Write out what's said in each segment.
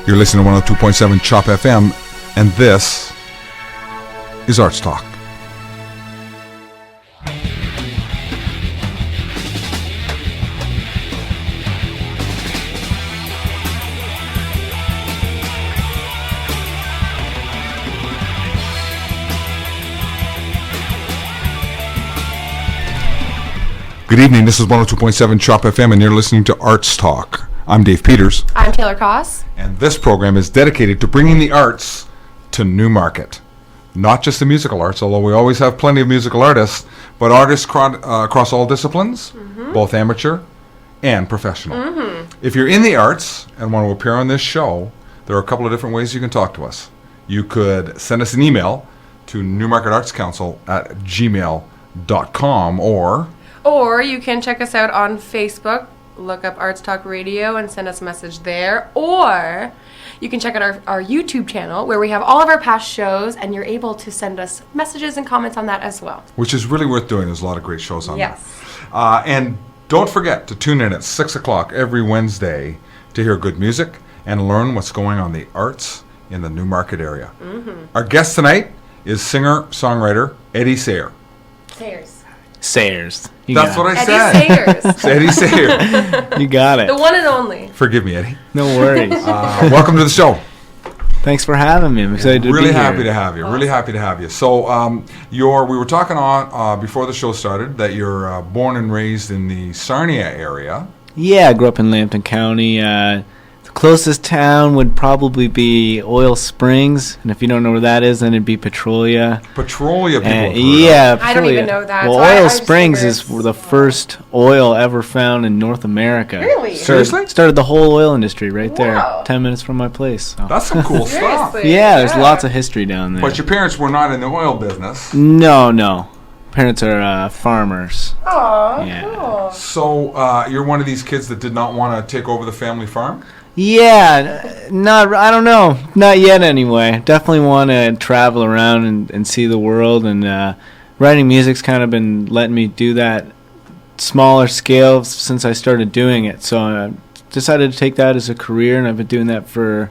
You're listening to 102.7 Chop FM, and this is ArtsTalk. Good evening, this is 102.7 Chop FM, and you're listening to ArtsTalk. I'm Dave Peters. I'm Taylor Koss. And this program is dedicated to bringing the arts to Newmarket. Not just the musical arts, although we always have plenty of musical artists, but artists across all disciplines, both amateur and professional. If you're in the arts and want to appear on this show, there are a couple of different ways you can talk to us. You could send us an email to newmarketartscouncil@gmail.com, Or you can check us out on Facebook, look up ArtsTalk Radio and send us a message there. Or you can check out our YouTube channel where we have all of our past shows, and you're able to send us messages and comments on that as well. which is really worth doing. There's a lot of great shows on Yes. there. And don't forget to tune in at 6 o'clock every Wednesday to hear good music and learn what's going on in the arts in the Newmarket area. Our guest tonight is singer-songwriter Eddie Sayre. Sayers. That's what I Eddie said. Sayers. It's Eddie Sayre. You got it. The one and only. Forgive me, Eddie. No worries. Welcome to the show. Thanks for having me. I'm excited to Really be here. happy to have you. Really happy to have you. So, we were talking on before the show started that you're born and raised in the Sarnia area. Yeah, I grew up in Lambton County. The closest town would probably be Oil Springs, and if you don't know where that is, then it'd be Petrolia. Petrolia people. have heard of. Yeah, I don't Petrolia. even know that, Well, so I Oil just Springs figured is it's- the first oil ever found in North America. Really? Seriously? Started the whole oil industry right there, Wow. 10 minutes from my place. So. That's some cool stuff. Seriously? Yeah, there's lots of history down there. But your parents were not in the oil business. No. Parents are farmers. Aw, Yeah. cool. So you're one of these kids that did not want to take over the family farm? Yeah, I don't know. Not yet anyway. Definitely want to travel around and see the world, and writing music's kind of been letting me do that smaller scale since I started doing it. So I decided to take that as a career, and I've been doing that for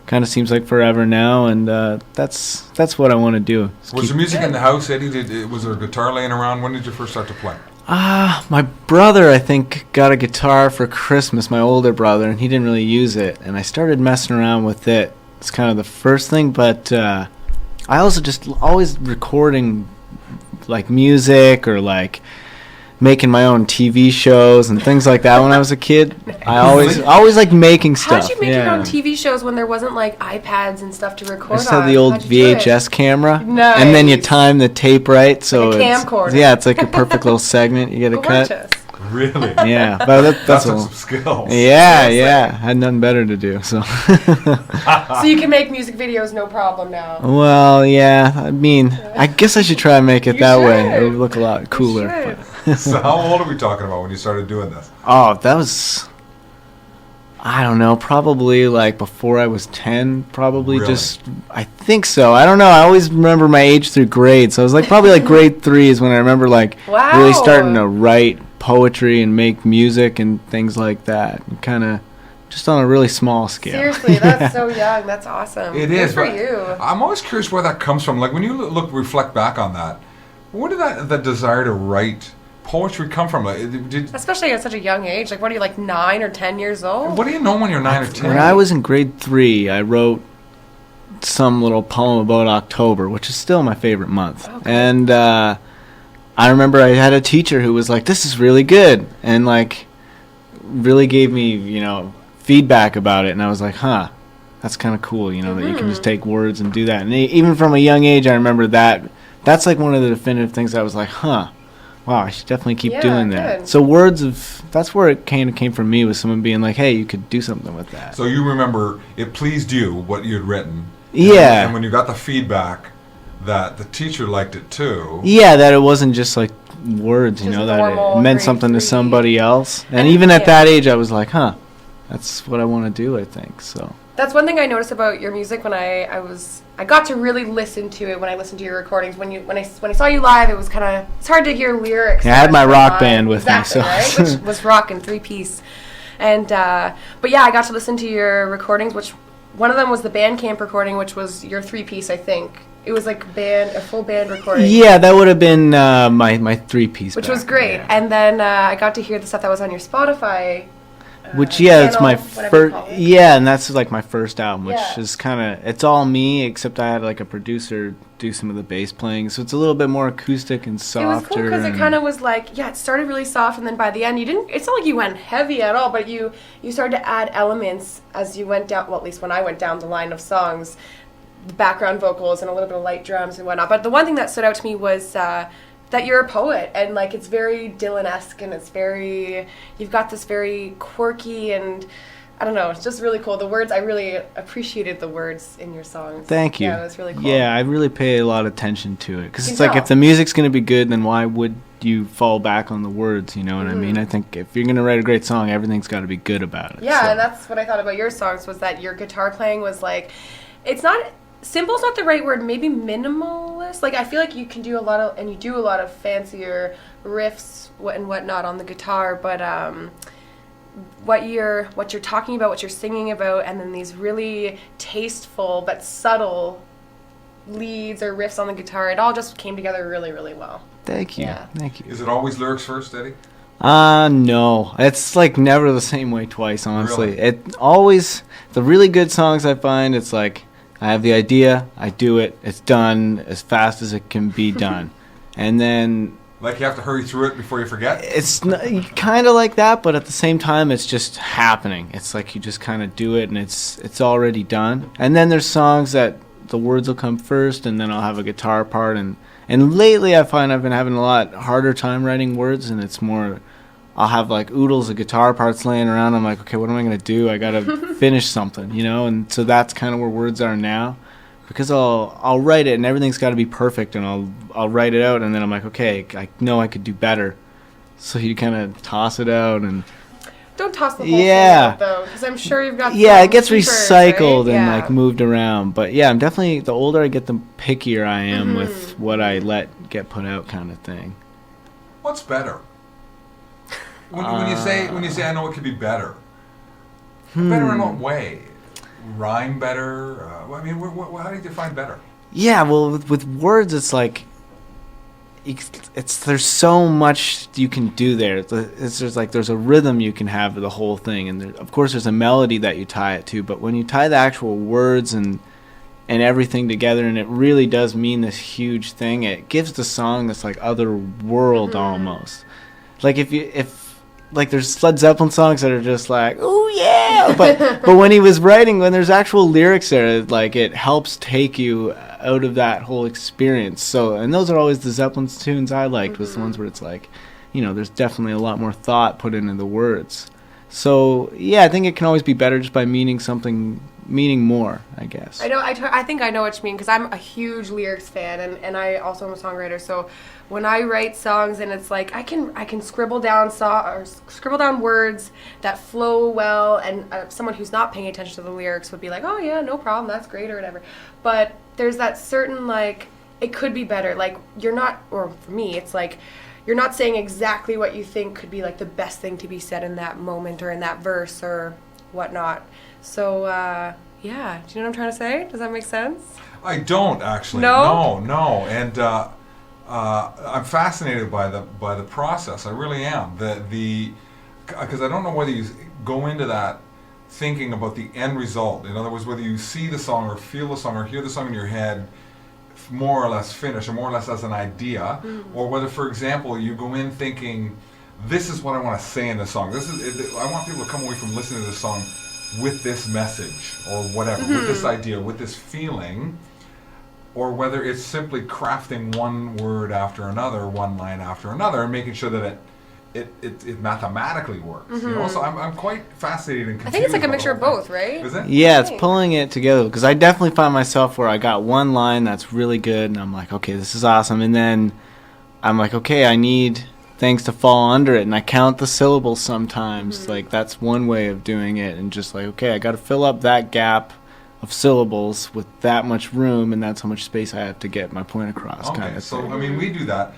kind of seems like forever now, and that's what I want to do. Was there music in the house, Eddie? Was there a guitar laying around? When did you first start to play? My brother, I think, got a guitar for Christmas, my older brother, and he didn't really use it. And I started messing around with it. It's kind of the first thing, but I also just always recording, like, music or, like, making my own TV shows and things like that when I was a kid. I always like making stuff. How'd you make your own TV shows when there wasn't, like, iPads and stuff to record I just had the on? old How'd you do it? VHS camera, Nice. and then you time the tape right, so Like a it's camcorder. yeah, it's like a perfect little segment you get to cut. Gorgeous. Really? Yeah, but That's that's some all. skills. Yeah, I had nothing better to do, so. So you can make music videos no problem now. Well, yeah, I mean, I guess I should try and make it You that way. should. It would look a lot cooler. You but- So how old are we talking about when you started doing this? Oh, that was, I don't know, probably like before I was 10, probably Really? I think so. I don't know. I always remember my age through grades. So it was like probably like grade 3 is when I remember like Wow. really starting to write poetry and make music and things like that. Kind of just on a really small scale. Seriously, that's so young. That's awesome. It Good is. for but you. I'm always curious where that comes from. Like when you reflect back on that, where did that desire to write poetry come from? Like, Especially at such a young age. Like, what are you, like 9 or 10 years old? what do you know when you're 9 or 10? When I was in grade 3, I wrote some little poem about October, which is still my favorite month. Okay. And I remember I had a teacher who was like, "This is really good," and like really gave me, feedback about it. And I was like, "Huh, that's kind of cool, that you can just take words and do that." And even from a young age, I remember that. That's like one of the definitive things I was like, "Huh, wow, I should definitely keep doing that." good. So that's where it came from me, was someone being like, "Hey, you could do something with that." So you remember it pleased you what you had written. Yeah. And when you got the feedback that the teacher liked it too. Yeah, that it wasn't just like words, Just that normal it meant grade something to 3. somebody else. And And even at yeah. that age, I was like, huh, that's what I want to do, I think. So That's one thing I noticed about your music when I got to really listen to it when I listened to your recordings. When I saw you live, it was it's hard to hear lyrics. Yeah, I had my especially rock live. band with me, exactly, so- right? Which was rock and 3-piece. And but yeah, I got to listen to your recordings, which one of them was the Bandcamp recording, which was your 3-piece, I think. It was like a full band recording. Yeah, that would have been my 3-piece. Which was great. Yeah. And then I got to hear the stuff that was on your Spotify. Which channel, it's my first. Yeah, and that's like my first album, which Yeah. is kind of, it's all me, except I had like a producer do some of the bass playing, so it's a little bit more acoustic and softer. It was cool because it kind of was like, it started really soft, and then by the end it's not like you went heavy at all, but you started to add elements as you went down, well, at least when I went down the line of songs, the background vocals and a little bit of light drums and whatnot. But the one thing that stood out to me was that you're a poet, and like it's very Dylan-esque, and you've got this very quirky, and I don't know, it's just really cool. The words, I really appreciated the words in your songs. Thank you. Yeah, it was really cool. Yeah, I really pay a lot of attention to it, because You it's can like, tell. if the music's going to be good, then why would you fall back on the words, you know what I mean? I think if you're going to write a great song, everything's got to be good about it. Yeah, so. and that's what I thought about your songs, was that your guitar playing was like, it's not, simple's not the right word, maybe minimalist. Like, I feel like you can do a lot of, and you do a lot of fancier riffs and whatnot on the guitar, but what you're talking about, what you're singing about, and then these really tasteful but subtle leads or riffs on the guitar, it all just came together really, really well. Thank you. Yeah. Thank you. Is it always lyrics first, Eddie? No. It's like never the same way twice, honestly. Really? It always, the really good songs I find, it's like, I have the idea, I do it, it's done as fast as it can be done. And then Like you have to hurry through it before you forget? it's kind of like that, but at the same time, it's just happening. It's like you just kind of do it, and it's already done. And then there's songs that the words will come first, and then I'll have a guitar part. And lately, I find I've been having a lot harder time writing words, and it's more, I'll have like oodles of guitar parts laying around. I'm like, okay, what am I going to do? I got to finish something, you know? And so that's kind of where words are now. Because I'll write it and everything's got to be perfect, and I'll write it out, and then I'm like, okay, I know I could do better. So you kind of toss it out, and Don't toss the whole thing Yeah. out, though, because I'm sure you've got yeah, some it gets keepers, recycled right? and Yeah. like moved around. But yeah, I'm definitely, the older I get, the pickier I am with what I let get put out, kind of thing. What's better? When you say I know it could be better, better in what way? Rhyme better? I mean, how do you define better? Yeah, well, with words, it's like, there's so much you can do there. There's a rhythm you can have to the whole thing, and of course there's a melody that you tie it to. But when you tie the actual words and everything together, and it really does mean this huge thing, it gives the song this like other world almost. Like if like there's Led Zeppelin songs that are just like, oh yeah, but when he was writing, when there's actual lyrics there, like it helps take you out of that whole experience. So, and those are always the Zeppelin tunes I liked, was the ones where it's like, you know, there's definitely a lot more thought put into the words. So yeah, I think it can always be better just by meaning more, I guess. I know. I think I know what you mean, because I'm a huge lyrics fan, and I also am a songwriter. So when I write songs, and it's like I can scribble down words that flow well, and someone who's not paying attention to the lyrics would be like, oh yeah, no problem, that's great or whatever. But there's that certain like, it could be better. Like you're not, or for me, it's like, you're not saying exactly what you think could be like the best thing to be said in that moment or in that verse or whatnot. So, yeah. Do you know what I'm trying to say? Does that make sense? I don't actually. No? No. And I'm fascinated by the process. I really am. Because I don't know whether you go into that thinking about the end result. In other words, whether you see the song or feel the song or hear the song in your head more or less finished, or more or less as an idea, or whether, for example, you go in thinking, this is what I want to say in the song. I want people to come away from listening to this song with this message or whatever, with this idea, with this feeling, or whether it's simply crafting one word after another, one line after another, and making sure that it mathematically works. You know, so I'm quite fascinated and confused. I think it's like a about mixture of the whole both, thing. right? Is it? Yeah, it's pulling it together, because I definitely find myself where I got one line that's really good, and I'm like, okay, this is awesome, and then I'm like, okay, I need things to fall under it, and I count the syllables sometimes. Like, that's one way of doing it, and just like, okay, I got to fill up that gap of syllables with that much room, and that's how much space I have to get my point across. Okay, Kind of so thing. I mean, we do that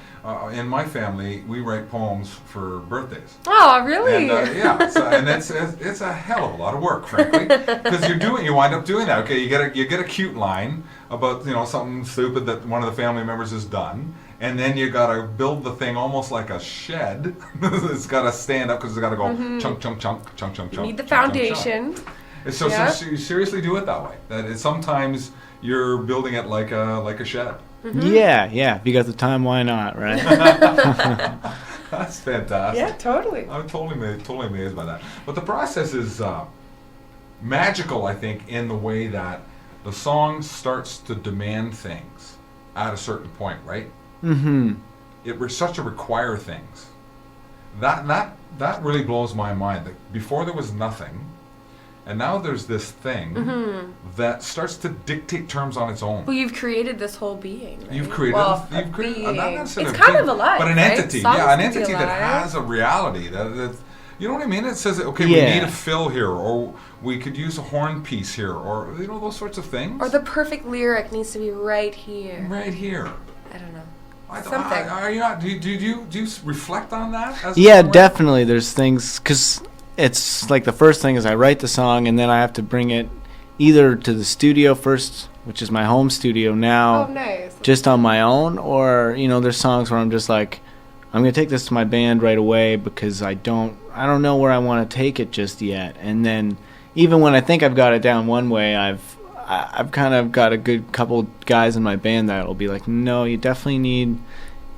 in my family. We write poems for birthdays. Oh, really? And, yeah, and it's a hell of a lot of work, frankly, because you wind up doing that. Okay, you get a cute line about something stupid that one of the family members has done, and then you got to build the thing almost like a shed. It's got to stand up because it's got to go chunk, chunk, chunk, chunk, chunk, You chunk. need the chunk, chunk, foundation. chunk. So you seriously do it that way. Sometimes you're building it like a shed. Yeah. If you got the time, why not, right? That's fantastic. Yeah, totally. I'm totally amazed by that. But the process is magical, I think, in the way that the song starts to demand things at a certain point, right? Mm-hmm. It starts to require things. That really blows my mind. That before there was nothing, and now there's this thing that starts to dictate terms on its own. Well, you've created this whole being. Right? You've created a not being. necessarily It's a kind being, of alive, but an right? entity. Songs Yeah, an can be entity that alive. has a reality. That you know what I mean? It says, okay, Yeah. we need a fill here, or we could use a horn piece here, or those sorts of things. Or the perfect lyric needs to be right here. right here. I don't know. Something. Are you not? Do you reflect on that? As Yeah, a poet? definitely. There's things, because it's like the first thing is I write the song, and then I have to bring it either to the studio first, which is my home studio now, Oh, nice. just on my own, or there's songs where I'm just like, I'm gonna take this to my band right away because I don't know where I want to take it just yet. And then even when I think I've got it down one way, I've kind of got a good couple guys in my band that'll be like, no, you definitely need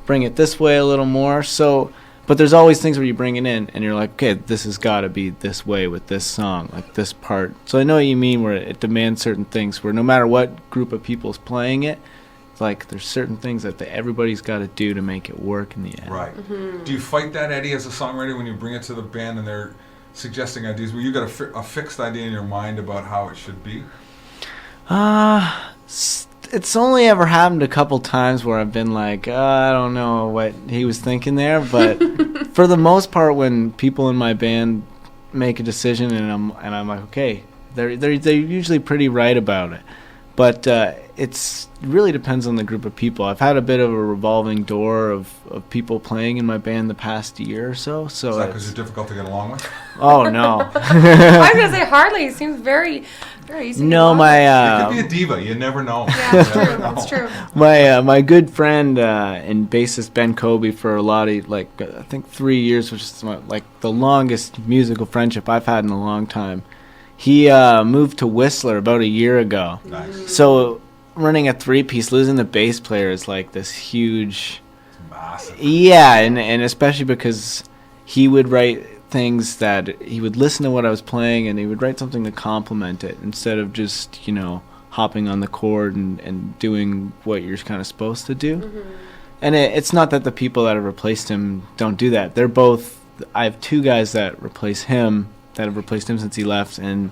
bring it this way a little more. So, but there's always things where you bring it in and you're like, okay, this has got to be this way with this song, like this part. So I know what you mean, where it demands certain things, where no matter what group of people's playing it, it's like there's certain things that everybody's got to do to make it work in the end. Right. Do you fight that, Eddie, as a songwriter, when you bring it to the band and they're suggesting ideas? Well, you got a fixed idea in your mind about how it should be? It's only ever happened a couple times where I've been like, I don't know what he was thinking there, but for the most part, when people in my band make a decision and I'm like, okay, they're usually pretty right about it. But it really depends on the group of people. I've had a bit of a revolving door of people playing in my band the past year or so. So Is that because you're difficult to get along with? Oh no. I was gonna say hardly. It seems very, very easy. No, You my could be a diva. You never know. Yeah, You it's never true. know. It's true. my good friend and bassist Ben Kobe for a lot of I think 3 years, which is like the longest musical friendship I've had in a long time. He moved to Whistler about a year ago. Nice. So running a 3-piece, losing the bass player is like this huge. It's massive. Yeah, and especially because he would write things that he would listen to what I was playing and he would write something to complement it instead of just, hopping on the chord and doing what you're kind of supposed to do. Mm-hmm. And it's not that the people that have replaced him don't do that. I have 2 guys that replace him, that have replaced him since he left, and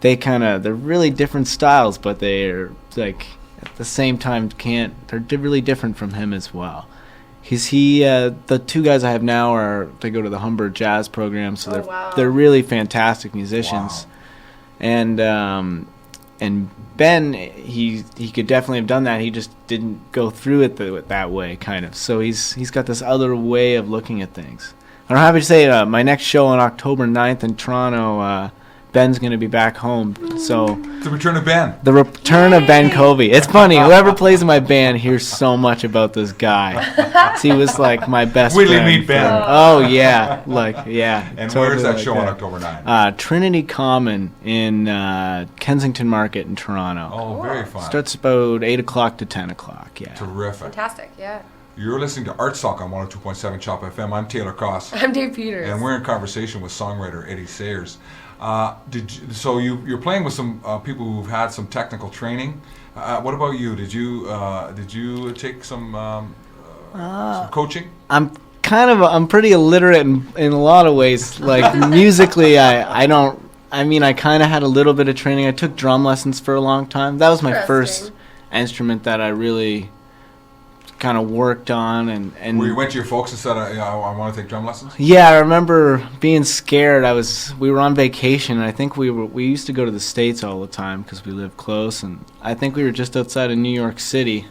they're really different styles, but they're like at the same time they're really different from him as well. The 2 guys I have now they go to the Humber Jazz program, so they're really fantastic musicians. Wow. And Ben, he could definitely have done that. He just didn't go through it that way, kind of. So he's got this other way of looking at things. I'm happy to say my next show on October 9th in Toronto, Ben's going to be back home. So The return of Ben. the return of Ben Covey. It's funny. Whoever plays in my band hears so much about this guy. He was like my best Wait till you friend. meet Ben. Oh, yeah. Yeah. And totally where's that like show on October 9th? Trinity Common in Kensington Market in Toronto. Oh, very fun. Starts about 8 o'clock to 10 o'clock, yeah. Terrific. Fantastic. Yeah. You're listening to ArtsTalk on 102.7 Chop FM. I'm Taylor Cross. I'm Dave Peters. And we're in conversation with songwriter Eddie Sayers. You're playing with some people who've had some technical training. What about you? Did you take some coaching? I'm pretty illiterate in a lot of ways. Like musically, I kind of had a little bit of training. I took drum lessons for a long time. That was my first Interesting. instrument that I really kind of worked on and Where you went to your folks and said, I want to take drum lessons? yeah, I remember being scared. We were on vacation, and I think we used to go to the States all the time because we lived close, and I think we were just outside of New York City,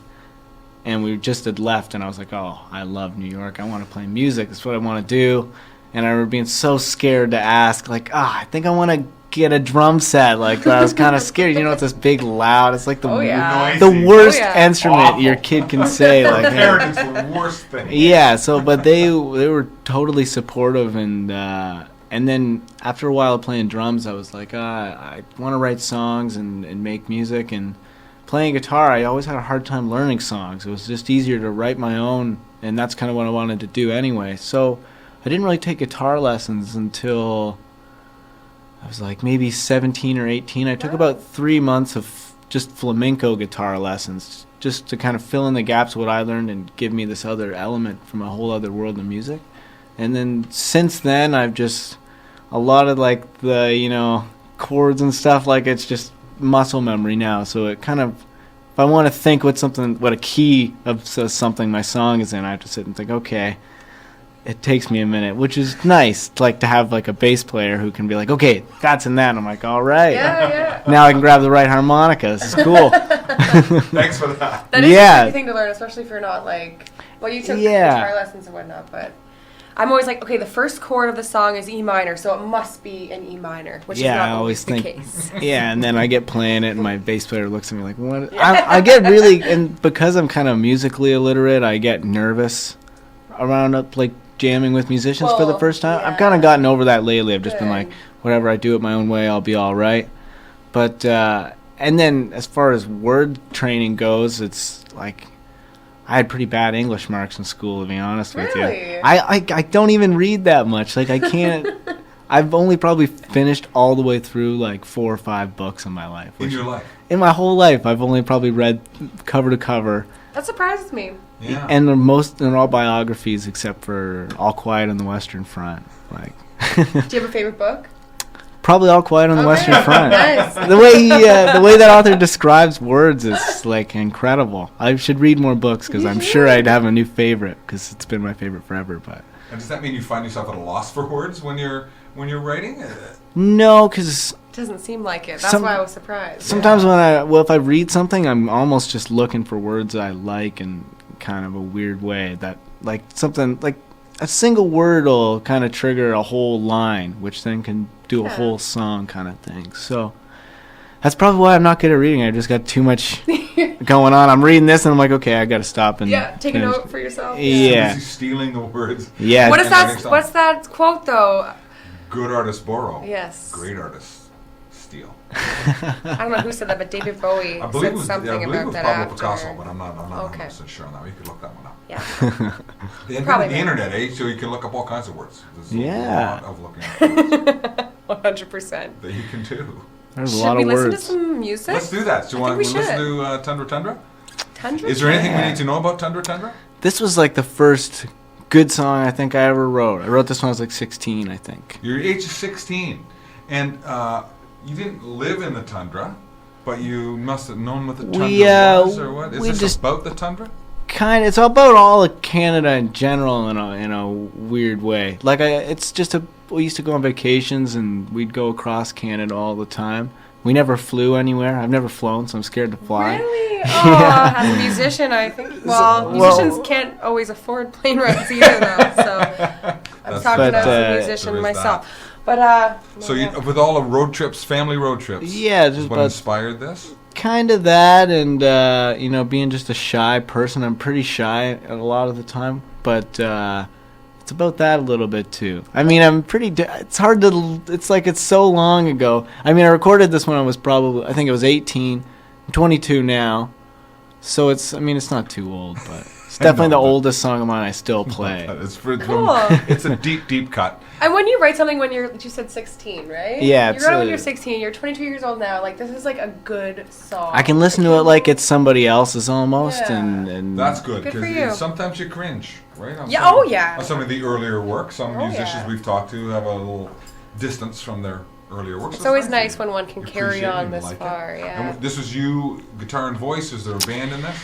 and we just had left, and I was like, oh, I love New York. I want to play music. That's what I want to do. And I remember being so scared to ask, like, I think I want to get a drum set. Like, I was kind of scared. You know, it's this big, loud. It's like the Noisy. worst yeah. instrument Awful. your kid can say. Like, hey. Parenting's the worst thing. Yeah. So, but they were totally supportive, and then after a while of playing drums, I was like, I want to write songs and make music. And playing guitar, I always had a hard time learning songs. It was just easier to write my own, and that's kind of what I wanted to do anyway. So I didn't really take guitar lessons until I was like maybe 17 or 18. I took about 3 months of just flamenco guitar lessons just to kind of fill in the gaps of what I learned and give me this other element from a whole other world of music. And then since then, I've just a lot of like the, chords and stuff, like it's just muscle memory now. So it kind of, if I want to think what a key of something my song is in, I have to sit and think, okay, it takes me a minute, which is nice, like to have like a bass player who can be like, okay, that's in that. And I'm like, all right. Yeah. Now I can grab the right harmonica. This is cool. Thanks for that. That is a tricky thing to learn, especially if you're not like, well, you took guitar lessons and whatnot, but I'm always like, okay, the first chord of the song is E minor, so it must be an E minor, which is not always the case. Yeah, and then I get playing it, and my bass player looks at me like, what? I get really, and because I'm kind of musically illiterate, I get nervous around like jamming with musicians for the first time. I've kind of gotten over that lately. I've just been like, whatever, I do it my own way, I'll be all right. But, and then as far as word training goes, it's like, I had pretty bad English marks in school, to be honest with you. I don't even read that much. Like, I can't. I've only probably finished all the way through like 4 or 5 books in my life. In your life? In my whole life, I've only probably read cover to cover. That surprises me. Yeah. And they're all biographies except for All Quiet on the Western Front. Like. Do you have a favorite book? Probably All Quiet on the Western Front. Nice. The way that author describes words is like incredible. I should read more books because I'm sure I'd have a new favorite because it's been my favorite forever. But and does that mean you find yourself at a loss for words when you're writing? No, because it doesn't seem like it. That's why I was surprised. Sometimes if I read something, I'm almost just looking for words I like in kind of a weird way. That like something like a single word will kind of trigger a whole line, which then can do a whole song kind of thing. So that's probably why I'm not good at reading. I just got too much going on. I'm reading this and I'm like, okay, I got to stop and take a note for yourself. Yeah. Stealing the words. Yeah. What's that quote though? Good artists borrow. Yes. Great artists steal. I don't know who said that, but David Bowie said something about that Pablo after. Picasso, but I'm not 100% sure on that. You could look that one up. Yeah. The internet, so you can look up all kinds of words. There's a lot of looking up words 100%. that you can do. There's a lot of words. Should we listen to some music? Let's do that. Do you want to listen to Tundra Tundra? Is there anything we need to know about Tundra Tundra? This was like the first good song I think I ever wrote. I wrote this when I was like 16, I think. You're age of 16. And you didn't live in the tundra, but you must have known what the tundra was, or what? Is this about the tundra? Kind of. It's about all of Canada in general in a weird way. Like we used to go on vacations and we'd go across Canada all the time. We never flew anywhere. I've never flown, so I'm scared to fly. Really? Oh, as a musician, I think. Well, musicians can't always afford plane rides either, though. So I'm talking as a musician myself. That. But so with all the road trips, family road trips, just what inspired this? Kind of that, and being just a shy person. I'm pretty shy a lot of the time, but it's about that a little bit too. I mean, I'm pretty. It's hard to. It's like it's so long ago. I mean, I recorded this when I was I think it was 18. I'm 22 now, so it's. I mean, it's not too old, but it's definitely the oldest song of mine I still play. Cool. It's a deep cut. And when you write something when you said 16, right? Yeah. You wrote when you're 16. You're 22 years old now. Like, this is like a good song. I can listen to it like it's somebody else's almost, and that's good for you. Sometimes you cringe, right? On some of the earlier work. Some musicians we've talked to have a little distance from their earlier work. It's always nice when one can carry on this far. Yeah. And this was you, guitar and voice. Is there a band in this?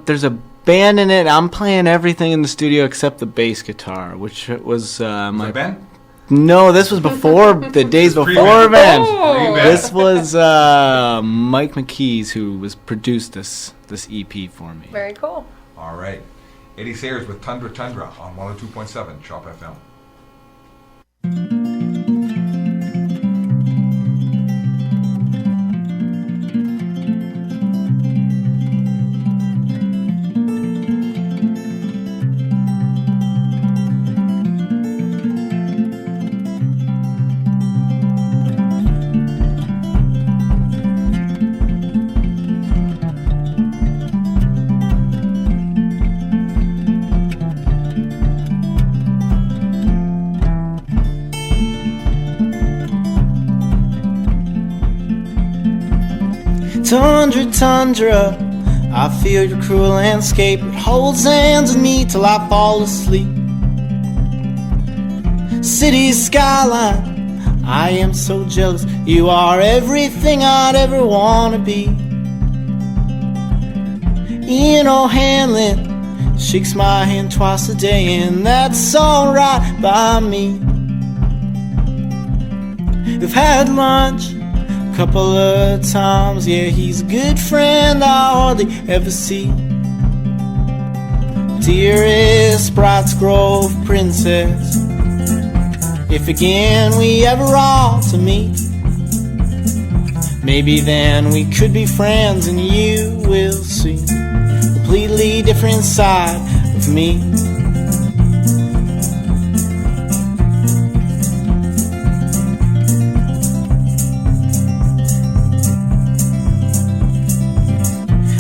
There's a band in it. I'm playing everything in the studio except the bass guitar, which was my Ben? No, this was before the days before Ben. Oh. This was Mike McKees who was produced this EP for me. Very cool. All right. Eddie Sayers with Tundra Tundra on 102.7 Chop FM. Tundra, tundra, I feel your cruel landscape. It holds hands with me till I fall asleep. City skyline, I am so jealous. You are everything I'd ever want to be. Ian O'Hanlon shakes my hand twice a day, and that's alright by me. We've had lunch couple of times, yeah, he's a good friend I hardly ever see. Dearest Brights Grove princess, if again we ever are to meet, maybe then we could be friends and you will see a completely different side of me.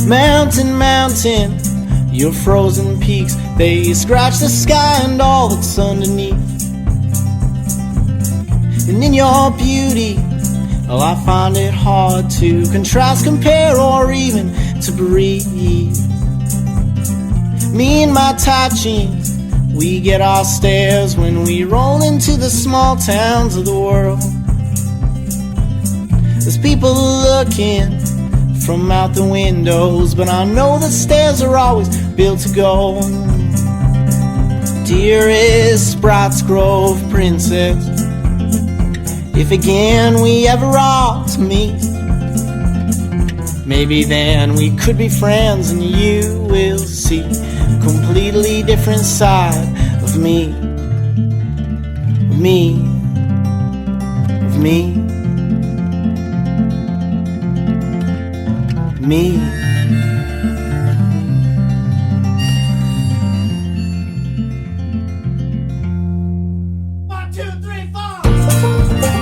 Mountain, mountain, your frozen peaks, they scratch the sky and all that's underneath. And in your beauty, well, I find it hard to contrast, compare, or even to breathe. Me and my tight jeans, we get our stares when we roll into the small towns of the world. There's people looking from out the windows, but I know the stairs are always built to go. Dearest Brights Grove princess, if again we ever are to meet, maybe then we could be friends and you will see a completely different side of me. Of me. Of me. Me. One, two, three, four.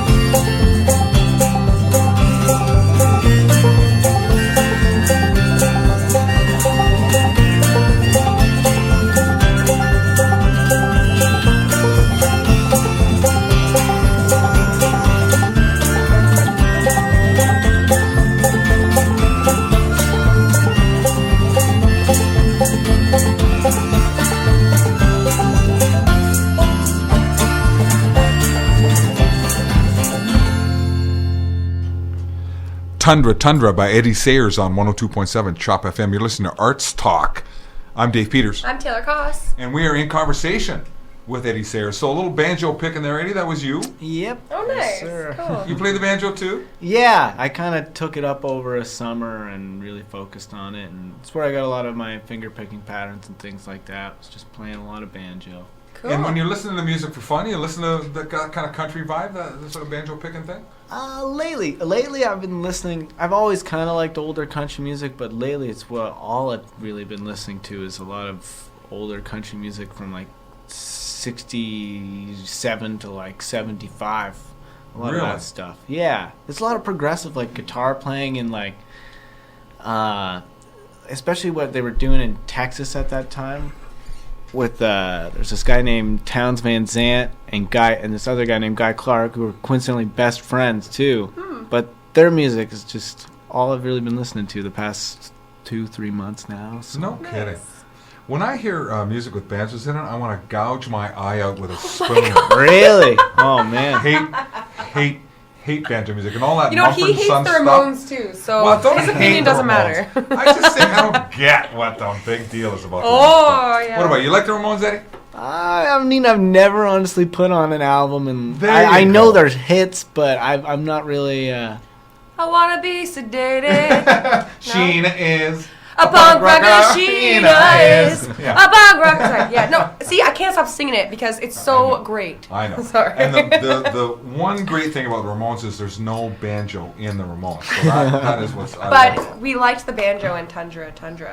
Tundra Tundra by Eddie Sayers on 102.7 Chop FM. You're listening to Arts Talk. I'm Dave Peters. I'm Taylor Koss. And we are in conversation with Eddie Sayers. So a little banjo pick in there, Eddie. That was you. Yep. Oh, Yes, nice. sir. Cool. You play the banjo too? Yeah, I kind of took it up over a summer and really focused on it, and it's where I got a lot of my finger picking patterns and things like that. I was just playing a lot of banjo. Cool. And when you're listening to music for fun, you listen to the kind of country vibe, the sort of banjo picking thing? Lately I've been listening. I've always kind of liked older country music, but lately it's what all I've really been listening to is a lot of older country music from like 67 to like 75. A lot of Really? that stuff. Yeah, there's a lot of progressive like guitar playing and like, especially what they were doing in Texas at that time. With there's this guy named Townes Van Zandt and this other guy named Guy Clark who were coincidentally best friends too. But their music is just all I've really been listening to the past 2-3 months now. So. No kidding. When I hear music with banjos in it, I want to gouge my eye out with a spoon. Really? Oh man. hate banjo music and all that You know, Mumford he and hates Sons the stuff. Ramones too, so Well, don't his hate opinion the doesn't Ramones. matter. I just think I don't get what the big deal is about. the Ramones. Oh, yeah. What about you? Like the Ramones, Eddie? I mean, I've never honestly put on an album, and There I you know go. there's hits, but I'm not really. I wanna be sedated. Sheena is A punk rocker, Sheena Sheena is. Yeah. A punk rocker. Sorry, yeah, no. See, I can't stop singing it because it's so great. I know. Sorry. And the one great thing about the Ramones is there's no banjo in the Ramones. So that is what's. I love. But we liked the banjo and Tundra,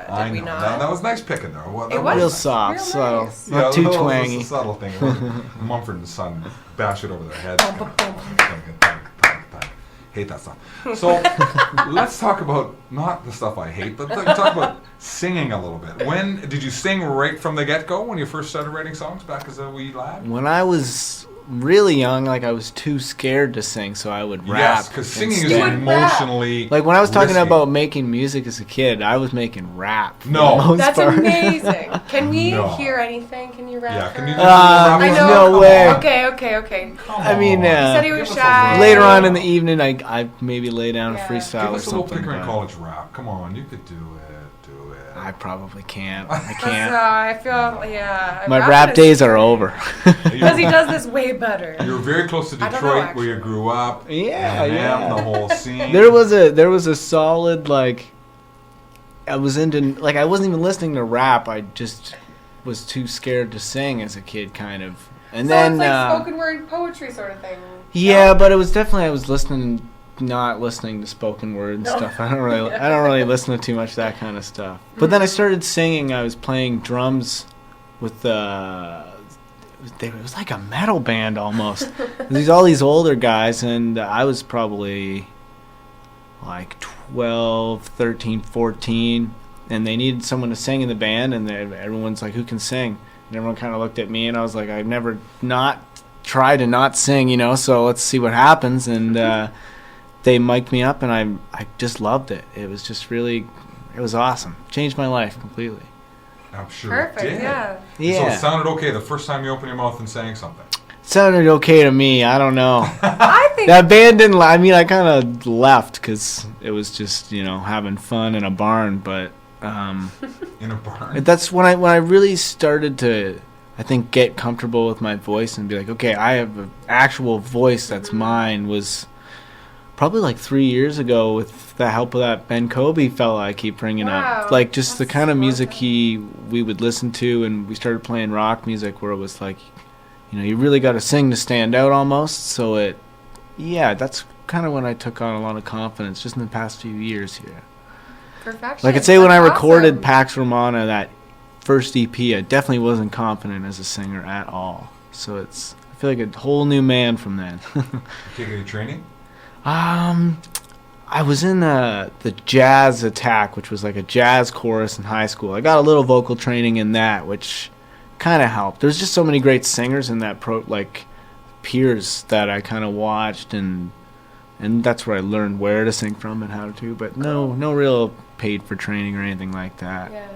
I did we know. not? That was nice picking there. Well, that It was. real nice. soft, Real so nice. not Yeah, too that was twangy. a subtle thing. It wasn't Mumford and Son bash it over their heads. Bum, bum, bum, Hate that stuff. So let's talk about not the stuff I hate, but let's talk about singing a little bit. When did you sing right from the get-go when you first started writing songs back as a wee lad? When I was really young, like I was too scared to sing, so I would rap. Yes, because singing is instead. emotionally Like when I was talking risky. about making music as a kid, I was making rap. for No. the most That's part. amazing. Can we No. hear anything? Can you rap? Yeah, for can you us? do a little rap? I know. No way. Okay. I mean, He said he Give was us a shy. little- later on in the evening, I maybe lay down Yeah. a freestyle Give or us a little something. Pickering but College rap. Come on, you could do it. Do it. I probably can't. I That's, can't. I feel, yeah. My rap days are over. Because he does this way better. You were very close to I don't know, Detroit, where you grew up. Yeah, Eminem, yeah. the whole scene. There was a solid like. I was into like I wasn't even listening to rap. I just was too scared to sing as a kid, kind of. And So then it's like spoken word poetry sort of thing. yeah, but it was definitely I was not listening to spoken word and No. stuff. I don't really listen to too much of that kind of stuff. But then I started singing. I was playing drums with it was like a metal band almost. all these older guys, and I was probably like 12, 13, 14, and they needed someone to sing in the band, and everyone's like, who can sing? And everyone kind of looked at me, and I was like, I've never not tried to not sing, so let's see what happens. And they mic'd me up, and I just loved it. It was just really, it was awesome. Changed my life completely. I'm sure Perfect, it did. yeah. So Yeah. it sounded okay the first time you opened your mouth and sang something. Sounded okay to me. I don't know. I think That band didn't. I mean, I kind of left because it was just having fun in a barn. But In a barn. that's when I really started to, I think, get comfortable with my voice and be like, okay, I have an actual voice that's mine. Was probably like 3 years ago with the help of that Ben Kobe fella I keep bringing Wow, up. Like just the that's kind of music awesome. we would listen to, and we started playing rock music where it was like, you really got to sing to stand out almost. So that's kind of when I took on a lot of confidence just in the past few years here. perfection. Like I'd say when I That's recorded awesome. Pax Romana, that first EP, I definitely wasn't confident as a singer at all. So I feel like a whole new man from then. Taking any training? I was in the Jazz Attack, which was like a jazz chorus in high school. I got a little vocal training in that, which kind of helped. There's just so many great singers in that peers that I kind of watched, and that's where I learned where to sing from and how to. But no real paid for training or anything like that. Yeah.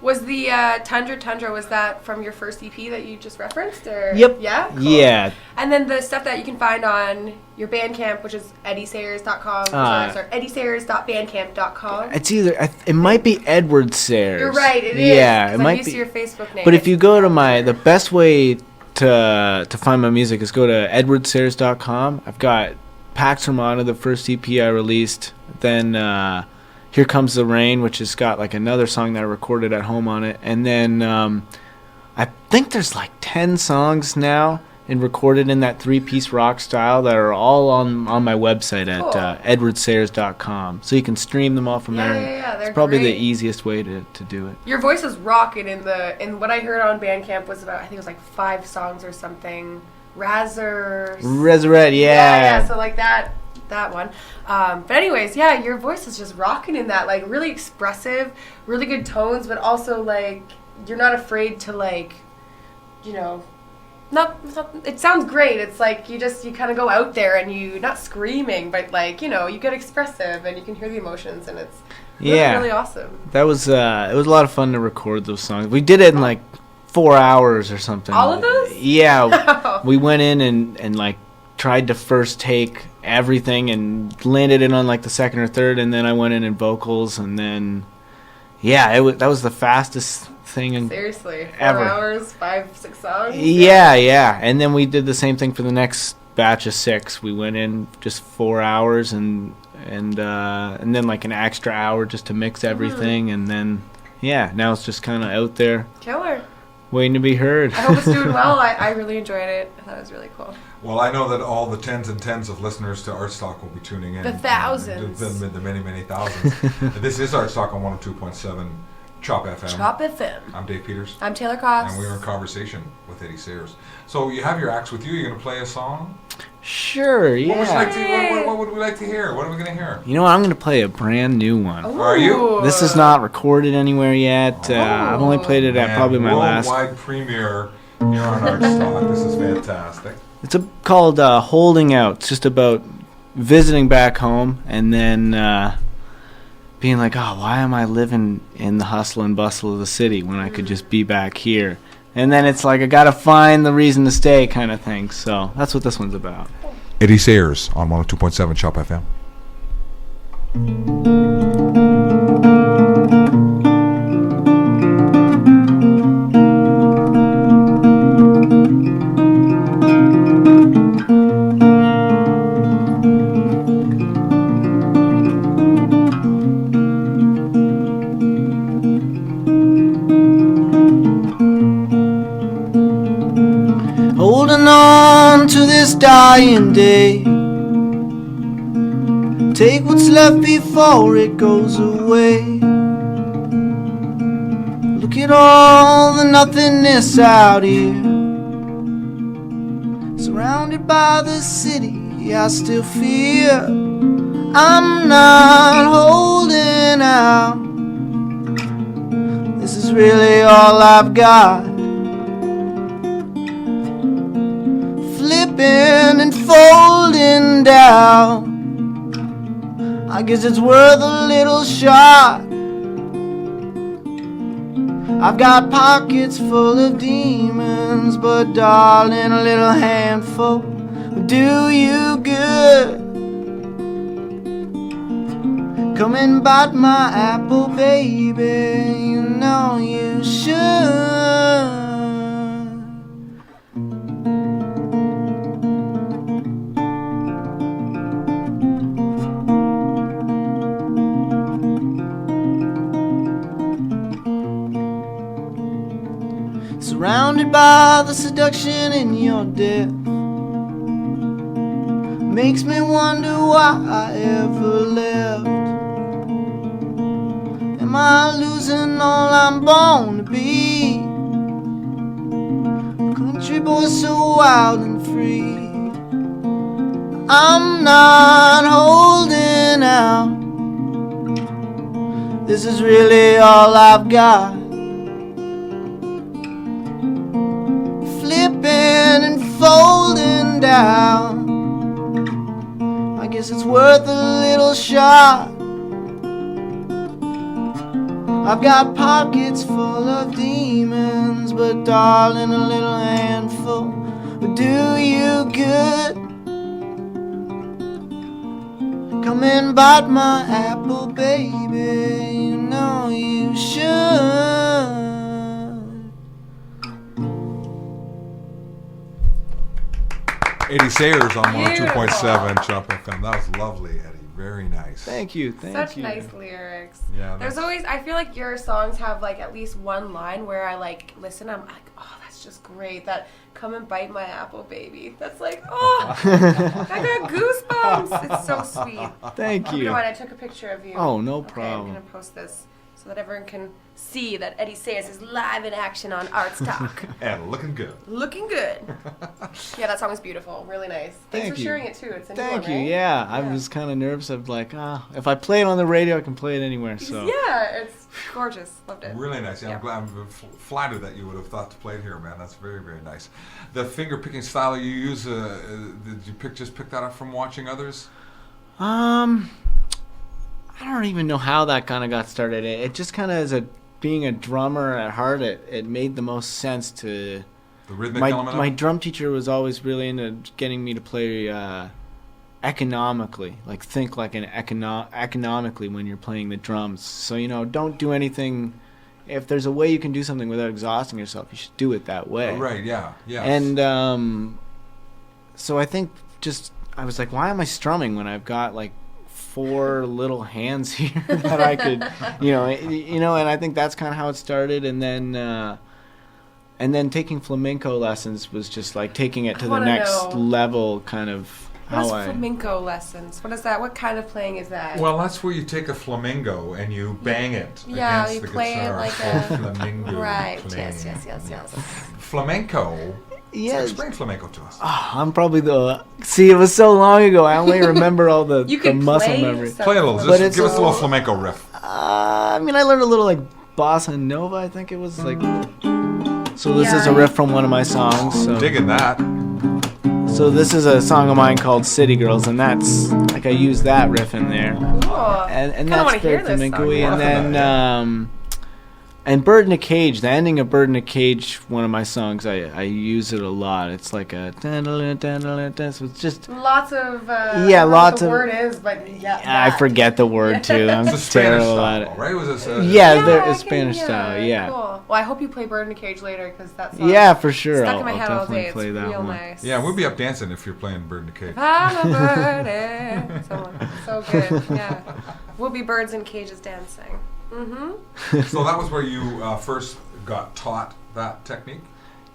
Was the Tundra, was that from your first EP that you just referenced? Or? Yep. Yeah? Cool. Yeah. And then the stuff that you can find on your Bandcamp, which is eddiesayers.com. Sorry, eddiesayers.bandcamp.com. It's either it might be Edward Sayers. You're right, it is. Yeah, 'cause it I'm might used be. to your Facebook name. But if you go to the best way to find my music is go to edwardsayers.com. I've got Pax Romana, the first EP I released. Then Here Comes the Rain, which has got like another song that I recorded at home on it. And then I think there's like 10 songs now and recorded in that 3-piece rock style that are all on my website at Cool. edwardsayers.com. So you can stream them all from there. Yeah, they're It's probably the great. easiest way to do it. Your voice is rocking in what I heard on Bandcamp was about, I think it was like 5 songs or something. Resurrect, yeah. So like that one. But anyways, yeah, your voice is just rocking in that, like really expressive, really good tones, but also like you're not afraid to like, it sounds great. It's like you kind of go out there and you not screaming, but like, you get expressive and you can hear the emotions, and it's really awesome. That was it was a lot of fun to record those songs. We did it in like 4 hours or something. All of those? Yeah. We went in and like tried to first take everything and landed in on like the second or third, and then I went in vocals, and then that was the fastest thing Seriously, 4 ever. hours, 5-6 songs. Yeah, and then we did the same thing for the next batch of 6. We went in just 4 hours and then like an extra hour just to mix everything, and then now it's just kind of out there Killer. waiting to be heard. I hope it's doing well. I really enjoyed it. I thought it was really cool. Well, I know that all the tens and tens of listeners to ArtsTalk will be tuning in. The thousands. The many, many thousands. This is ArtsTalk on 102.7 Chop FM. Chop FM. I'm Dave Peters. I'm Taylor Cox. And we're in conversation with Eddie Sayers. So you have your acts with you. You're going to play a song? Sure, yeah. What would we like to hear? What are we going to hear? You know what? I'm going to play a brand new one. Ooh. Are you? This is not recorded anywhere yet. I've only played it at probably my last. Worldwide premiere here on ArtsTalk. This is fantastic. It's called Holding Out. It's just about visiting back home and then being like, oh, why am I living in the hustle and bustle of the city when I could just be back here? And then it's like I got to find the reason to stay kind of thing. So that's what this one's about. Eddie Sayers on 102.7 Chop FM. Holding on to this dying day. Take what's left before it goes away. Look at all the nothingness out here. Surrounded by the city, I still fear I'm not holding out. This is really all I've got. Flipping and folding down. I guess it's worth a little shot. I've got pockets full of demons, but darling, a little handful will do you good. Come and bite my apple, baby, you know you should. Surrounded by the seduction in your death, makes me wonder why I ever left. Am I losing all I'm born to be? Country boy so wild and free. I'm not holding out. This is really all I've got. Flipping and folding down. I guess it's worth a little shot. I've got pockets full of demons, but darling, a little handful would do you good. Come and bite my apple, baby, you know you should. Eddie Sayers on Beautiful. 102.7 Chop FM. That was lovely, Eddie. Very nice. Thank you. Such nice lyrics. Yeah, There's always, I feel like your songs have like at least one line where I like listen, I'm like, oh, that's just great. That come and bite my apple, baby. That's like, oh, I got goosebumps. It's so sweet. Thank You you. know what? I took a picture of you. Oh, no Okay, I'm problem. going to post this so that everyone can see that Eddie Sayers is live in action on ArtsTalk. And looking good. Looking good. Yeah, that song is beautiful. Really nice. Thanks Thank for you. sharing it too. It's a new Thank one, you. right? Yeah, I was kind of nervous. I'm like, if I play it on the radio, I can play it anywhere. So Yeah, it's gorgeous. Loved it. Really nice. Yeah, Yeah. I'm glad. I'm flattered that you would have thought to play it here, man. That's very, very nice. The finger picking style you use, did you just pick that up from watching others? I don't even know how that kind of got started. It just kind of being a drummer at heart, it made the most sense to. The rhythmic element? My drum teacher was always really into getting me to play economically, like think like an economically when you're playing the drums. So, you know, don't do anything. If there's a way you can do something without exhausting yourself, you should do it that way. Right, yeah. And so I think I was like, why am I strumming when I've got like 4 little hands here that I could, you know, and I think that's kind of how it started. And then taking flamenco lessons was just like taking it to the next level, kind of. What is flamenco lessons? What is that? What kind of playing is that? Well, that's where you take a flamingo and you bang it against the play guitar. it like Flamingo. Right. Playing. Yes. Flamenco. Yes. Explain flamenco to us. I'm probably it was so long ago. I only remember all the muscle memory. Play a little. Just give us a little flamenco riff. I mean, I learned a little like bossa nova. I think it was like. So this is a riff from one of my songs. So. Digging that. So this is a song of mine called City Girls, and that's like I use that riff in there. Cool. And that's very flamenco-y. And then and Bird in a Cage, the ending of Bird in a Cage, one of my songs, I use it a lot. It's like a so it's just lots of lots of of word is, but I forget the word too. I'm it's a Spanish terrible style, at it. right? Was this it's Spanish style. Yeah. Cool. Well, I hope you play Bird in a Cage later because that's for sure. Stuck in my I'll head all definitely day. It's play that real one. nice. Yeah, we'll be up dancing if you're playing Bird in the Cage. I'm a birdie. So good. Yeah. We'll be birds in cages dancing. Mm-hmm. So that was where you first got taught that technique?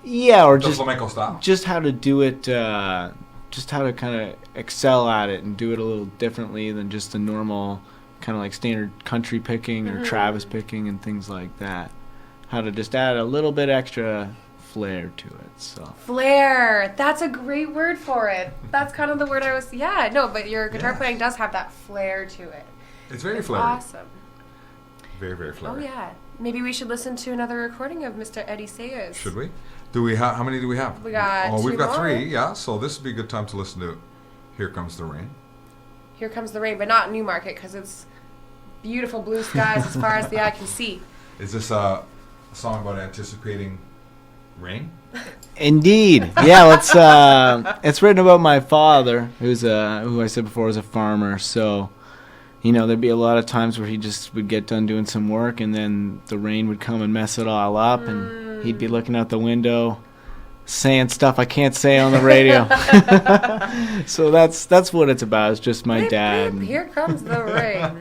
Yeah, or the just flamenco style. Just how to do it, just how to kind of excel at it and do it a little differently than just the normal kind of like standard country picking or Travis picking and things like that. How to just add a little bit extra flair to it. So flair, that's a great word for it. That's kind of the word I was. Yeah, no, but your guitar playing does have that flair to it. It's very flary. Awesome. Very, very flary. Oh yeah. Maybe we should listen to another recording of Mr. Eddie Sayers. Should we? Do we have? How many do we have? We got. We've got more. 3. Yeah. So this would be a good time to listen to "Here Comes the Rain." Here Comes the Rain, but not Newmarket because it's beautiful blue skies as far as the eye can see. Is this a song about anticipating rain? Indeed. Yeah. It's written about my father, who I said before was a farmer. So. You know, there'd be a lot of times where he just would get done doing some work and then the rain would come and mess it all up and he'd be looking out the window saying stuff I can't say on the radio. So that's what it's about. It's just my dad. Here comes the rain.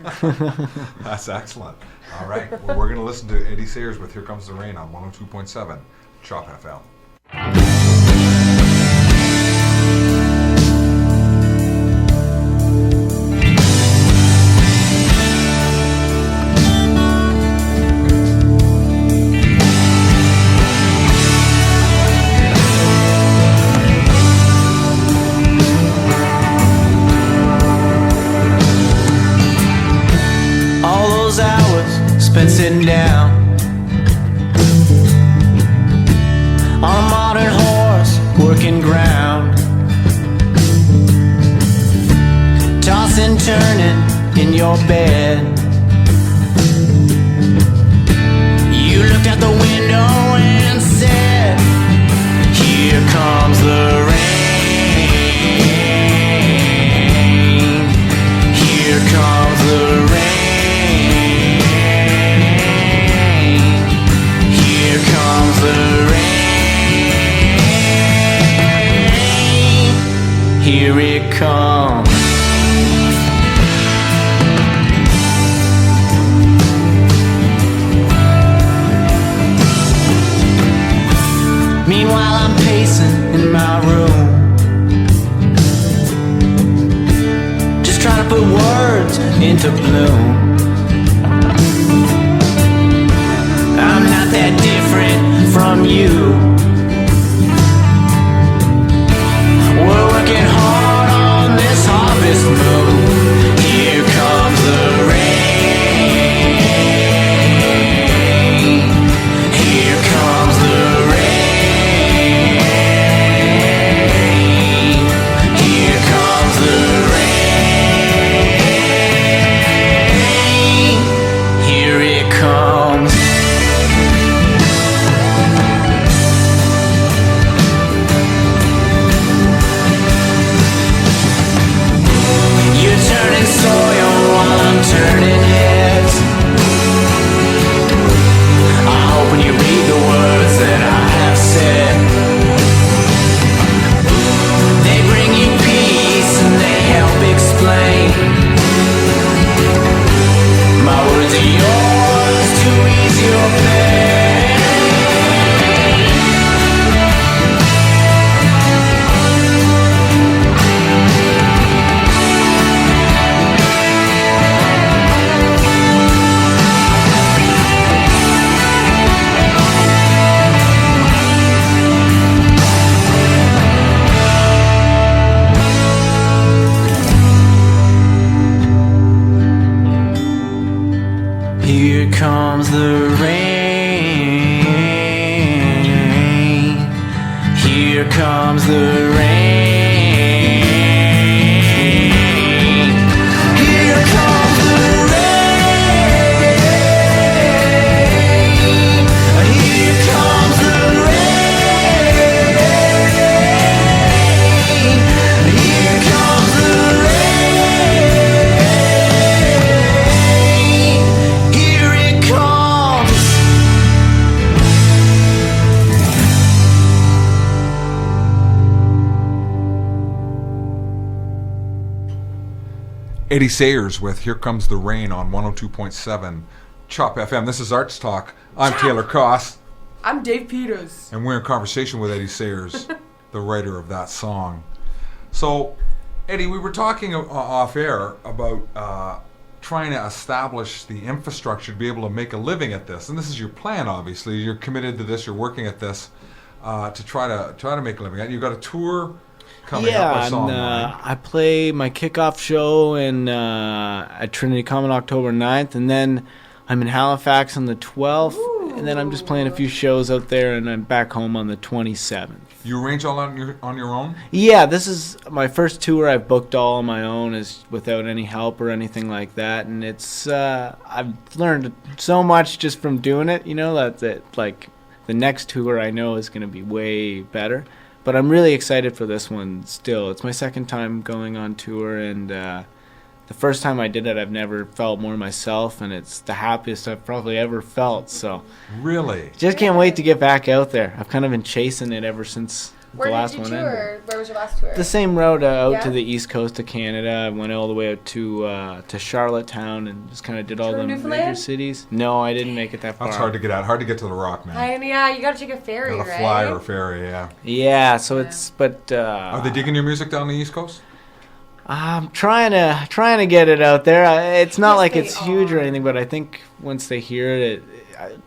That's excellent. All right. Well, we're going to listen to Eddie Sayers with "Here Comes the Rain" on 102.7 Chop FM. Spent sitting down on a modern horse, working ground, tossing, turning in your bed. You looked out the window and said, "Here comes the rain. Here comes the rain. The rain, here it comes." Meanwhile, I'm pacing in my room, just trying to put words into bloom. I'm not that different from you. We're working hard on this harvest moon. Here comes the rain. Here comes the rain. Here comes the rain. Here it comes. Here comes the rain. Here comes the rain. Here comes the rain. Here comes the rain. Here it comes. Eddie Sayers with Here Comes the Rain on 102.7 Chop FM. This is Arts Talk. I'm Taylor Koss, I'm Dave Peters. and we're in conversation with Eddie Sayers, the writer of that song. So, Eddie, we were talking off air about trying to establish the infrastructure to be able to make a living at this. And this is your plan, obviously. You're committed to this. You're working at this to try to make a living at it. You've got a tour coming up. I saw and online. I play my kickoff show at Trinity Common October 9th, and then I'm in Halifax on the 12th, and then I'm just playing a few shows out there, and I'm back home on the 27th. You arrange all that on your own? Yeah, this is my first tour I've booked all on my own, is without any help or anything like that, and it's I've learned so much just from doing it. You know that like the next tour I know is going to be way better. But I'm really excited for this one still. It's my second time going on tour, and the first time I did it, I've never felt more myself, and it's the happiest I've probably ever felt. So Really? just can't wait to get back out there. I've kind of been chasing it ever since Where the last did you one tour? ended. Where was your last tour? The same road out Yeah? to the east coast of Canada. I went all the way out to Charlottetown and just kind of did all True the major Newfoundland? cities. No, I didn't make it that far. That's hard to get out. Hard to get to the Rock, man. Yeah, you gotta take a ferry, You gotta right? fly or ferry, yeah. Yeah, so it's but. Are they digging your music down the East Coast? I'm trying to get it out there. It's not Yes, like they it's huge or are. anything, but I think once they hear it,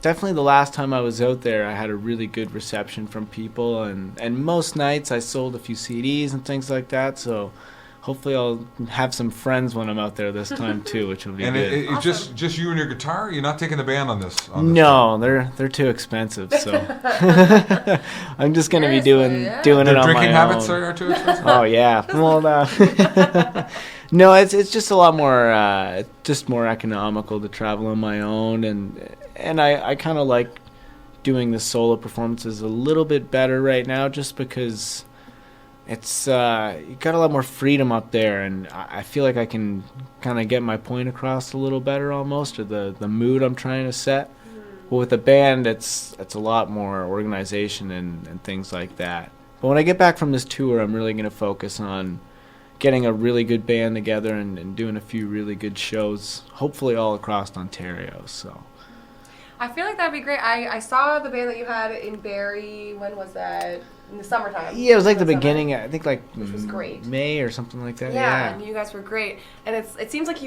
definitely the last time I was out there, I had a really good reception from people, and most nights I sold a few CDs and things like that. So hopefully I'll have some friends when I'm out there this time too, which will be And good. it just you and your guitar? You're not taking the band on this? No, they're too expensive. So I'm just gonna be Seriously, yeah. doing it Their on my drinking habits own. are too expensive? Oh yeah. Well, no, it's just a lot more just more economical to travel on my own, and I kind of like doing the solo performances a little bit better right now, just because it's you got a lot more freedom up there, and I feel like I can kind of get my point across a little better almost, or the mood I'm trying to set. But with the band, it's a lot more organization and things like that. But when I get back from this tour, I'm really going to focus on getting a really good band together and doing a few really good shows, hopefully all across Ontario. So I feel like that'd be great. I saw the band that you had in Barrie. When was that? In the summertime. yeah, it was like the Summer. beginning. I think like Which was great. May or something like that. Yeah, and you guys were great. And it seems like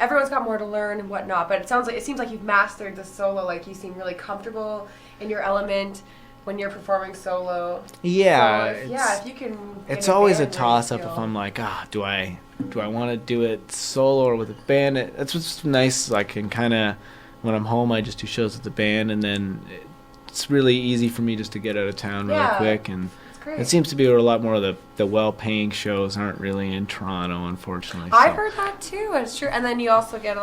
everyone's got more to learn and whatnot, but it seems like you've mastered the solo. Like you seem really comfortable in your element when you're performing solo. Yeah, So, if you can. get It's always a band, toss up you'll- if I'm like, do I want to do it solo or with a band? That's what's nice. I can kind of, when I'm home, I just do shows with the band, and then it's really easy for me just to get out of town really Yeah. quick. And It's great. it seems to be where a lot more of the well-paying shows aren't really in Toronto, unfortunately. I so. heard that too. It's true. And then you also get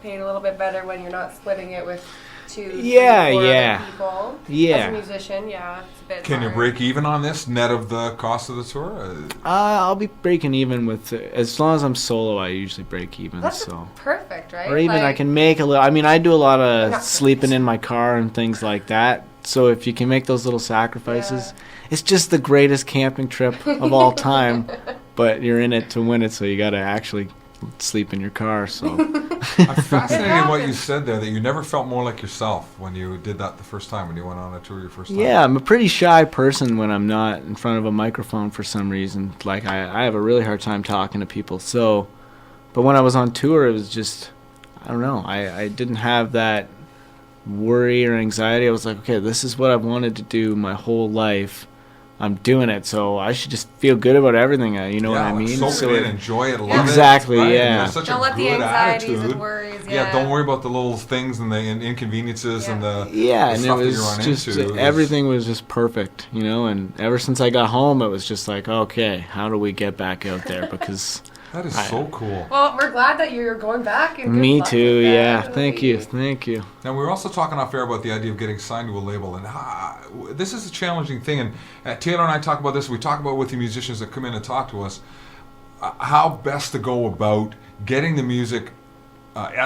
paid a little bit better when you're not splitting it with two, three, Yeah, four other yeah. people. Yeah. As a musician, yeah, it's a bit. Can you hard. break even on this net of the cost of the tour? I'll be breaking even with as long as I'm solo. I usually break even. That's so. perfect, right? Or even I Like, can make a little. I mean, I do a lot of Not sleeping in my car and things like that. So if you can make those little sacrifices, it's just the greatest camping trip of all time. But you're in it to win it, so you got to actually sleep in your car. So I'm fascinated in what you happens. said there, that you never felt more like yourself when you did that the first time, when you went on a tour your first time. yeah, I'm a pretty shy person when I'm not in front of a microphone for some reason. Like I have a really hard time talking to people. So, but when I was on tour, it was just I don't know. I didn't have that worry or anxiety. I was like, okay, this is what I've wanted to do my whole life. I'm doing it, so I should just feel good about everything. You know what I mean? Soak So it in, enjoy it, love it. Exactly, right? And yeah. you have such Don't a let the good anxieties attitude. and worries. Yeah, don't worry about the little things and the inconveniences and the Yeah, the and it stuff that you was run just into. everything was just perfect, you know. And ever since I got home, it was just like, okay, how do we get back out there? Because That is so cool. Well, we're glad that you're going back. And good me luck too. with that. Yeah, It'll thank be- you, thank you. Now, we were also talking off air about the idea of getting signed to a label, and this is a challenging thing. And Taylor and I talk about this. We talk about with the musicians that come in and talk to us, how best to go about getting the music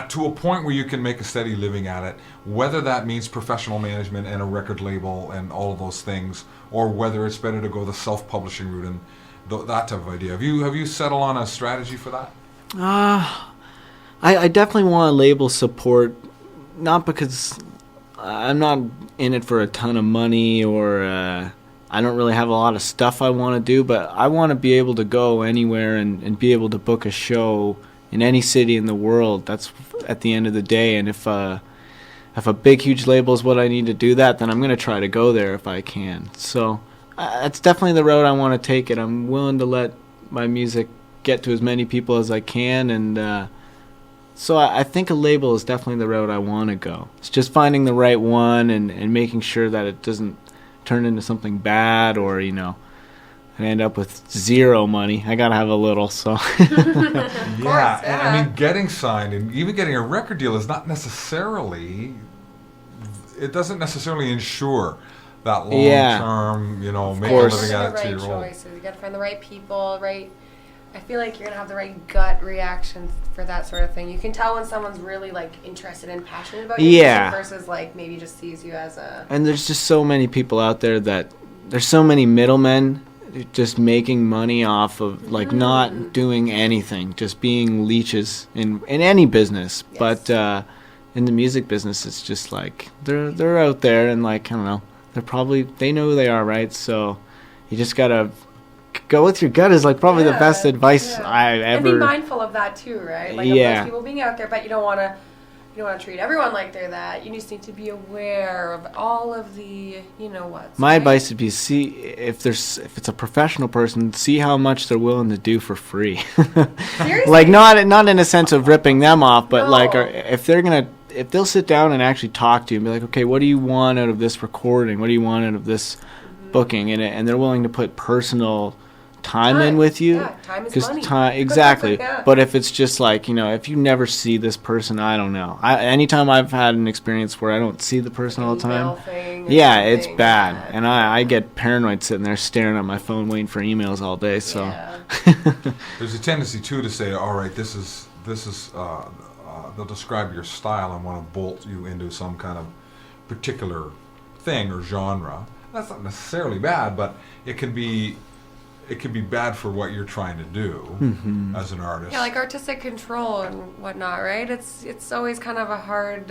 to a point where you can make a steady living at it, whether that means professional management and a record label and all of those things, or whether it's better to go the self-publishing route and that type of idea. Have you settled on a strategy for that? I definitely want label support, not because I'm not in it for a ton of money or I don't really have a lot of stuff I want to do, but I want to be able to go anywhere and be able to book a show in any city in the world. That's at the end of the day. And if a big, huge label is what I need to do that, then I'm going to try to go there if I can. So it's definitely the road I want to take it. I'm willing to let my music get to as many people as I can, and so I think a label is definitely the road I want to go. It's just finding the right one and making sure that it doesn't turn into something bad, or I end up with zero money. I gotta have a little, so. Yeah, and I mean, getting signed and even getting a record deal is not necessarily. It doesn't necessarily ensure that long-term, make a living at it to your own. You gotta find the right people, right? I feel like you're gonna have the right gut reaction for that sort of thing. You can tell when someone's really interested and passionate about your music versus maybe just sees you as a. And there's just so many people out there that there's so many middlemen just making money off of not doing anything, just being leeches in any business. Yes. But in the music business, it's just they're out there and I don't know, they know who they are, right? So you just gotta go with your gut is probably the best advice I ever. And be mindful of that too, right? Of those people being out there, but you don't want to treat everyone like they're that. You just need to be aware of all of the what. My advice would be see if it's a professional person, see how much they're willing to do for free. Seriously? Not in a sense of ripping them off, but if they'll sit down and actually talk to you and be like, okay, what do you want out of this recording? What do you want out of this booking? And they're willing to put personal time in with you. Yeah, time is money. Exactly. But if it's just if you never see this person, I don't know. Anytime I've had an experience where I don't see the person all the time, it's bad. And I get paranoid sitting there staring at my phone waiting for emails all day. So there's a tendency too to say, all right, this is they'll describe your style and want to bolt you into some kind of particular thing or genre. That's not necessarily bad, but it can be bad for what you're trying to do as an artist. Yeah, artistic control and whatnot, right? It's always kind of a hard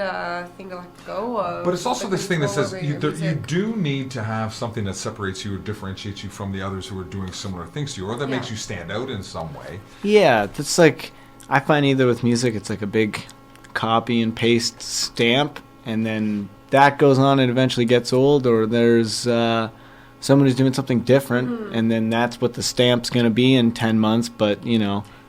thing to let go of. But it's also this thing that says you do need to have something that separates you or differentiates you from the others who are doing similar things to you, or that makes you stand out in some way. Yeah, that's I find either with music, it's a big copy and paste stamp, and then that goes on and eventually gets old, or there's someone who's doing something different, and then that's what the stamp's going to be in 10 months, but,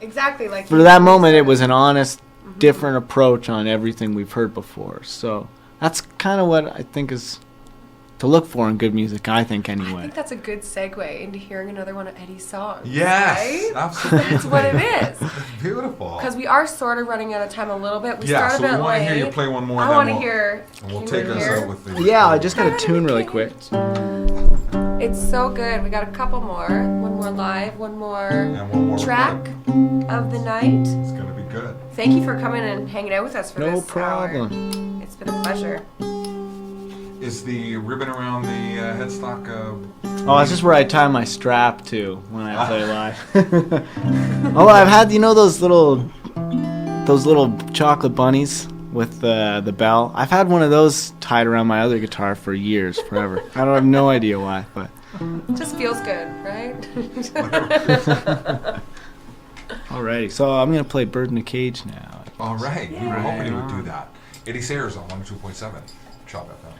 Exactly. For that moment, it was an honest, different approach on everything we've heard before. So that's kind of what I think is to look for in good music, I think, anyway. I think that's a good segue into hearing another one of Eddie's songs. Yes, right? absolutely. That's what it is. Beautiful. Because we are sort of running out of time a little bit. We so started a bit we want to late. hear you play one more. I want to hear. And we'll take us out with the. Yeah, I just got a tune really quick. It's so good. We got a couple more. One more live, one more track of the night. It's going to be good. Thank you for coming and hanging out with us for this No problem. hour. It's been a pleasure. Is the ribbon around the headstock? Oh, that's just where I tie my strap to when I play live. Oh, I've had those little chocolate bunnies with the bell. I've had one of those tied around my other guitar for years, forever. I don't have no idea why, but it just feels good, right? Alrighty, so I'm gonna play "Bird in a Cage" now. All right, we were hoping you would do that. Eddie Sayers on 102.7. Chop FM.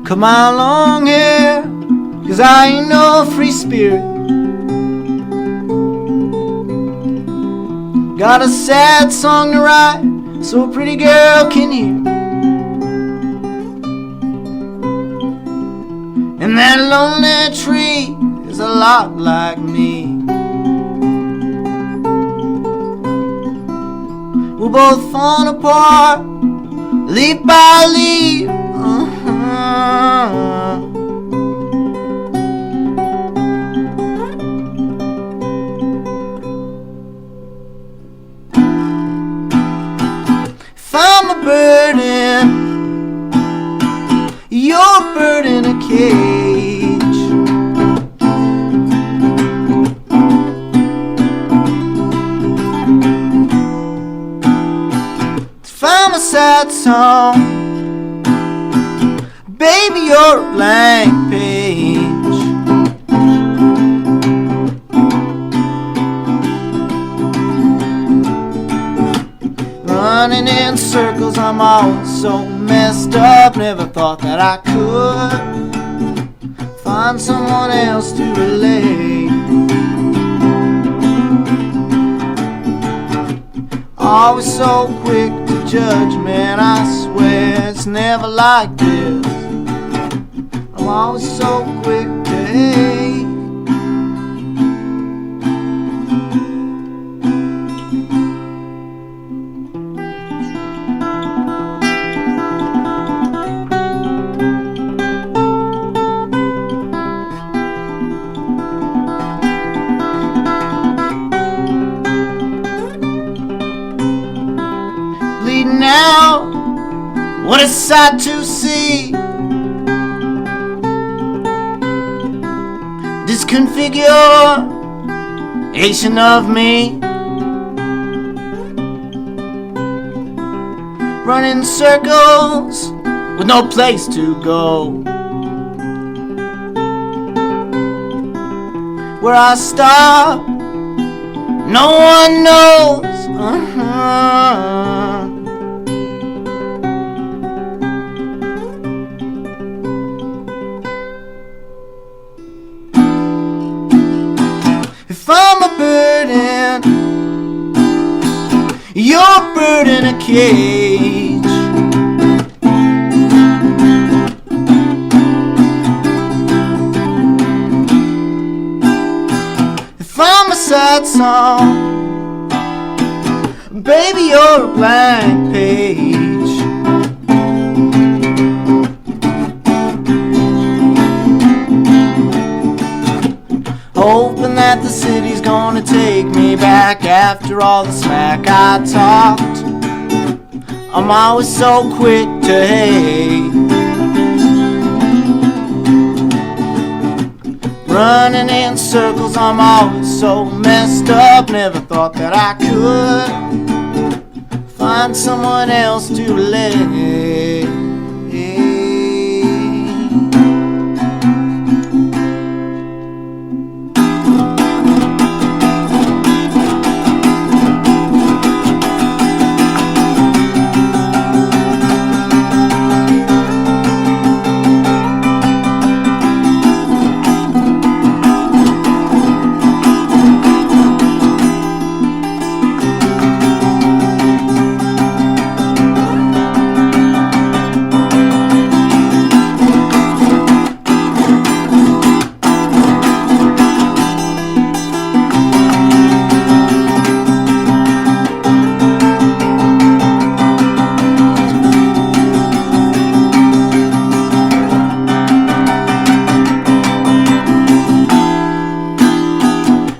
cut my long hair, 'cause I ain't no free spirit. Got a sad song to write so a pretty girl can hear. And that lonely tree is a lot like me. We're both falling apart, leaf by leaf. If I'm a burden, you're a bird in a cage. If I'm a sad song, baby, you're a blank page. Running in circles, I'm all so messed up. Never thought that I could find someone else to relate. Always so quick to judge, man, I swear it's never like this. I'm always so quick to hate. Now, what a sight to see. Disconfiguration of me, running circles with no place to go. Where I stop, no one knows. If I'm a burden, you're a bird in a cage. If I'm a sad song, baby, you're a blank page. Hoping that the city's gonna take me back after all the smack I talked. I'm always so quick to hate. Running in circles, I'm always so messed up. Never thought that I could find someone else to relate.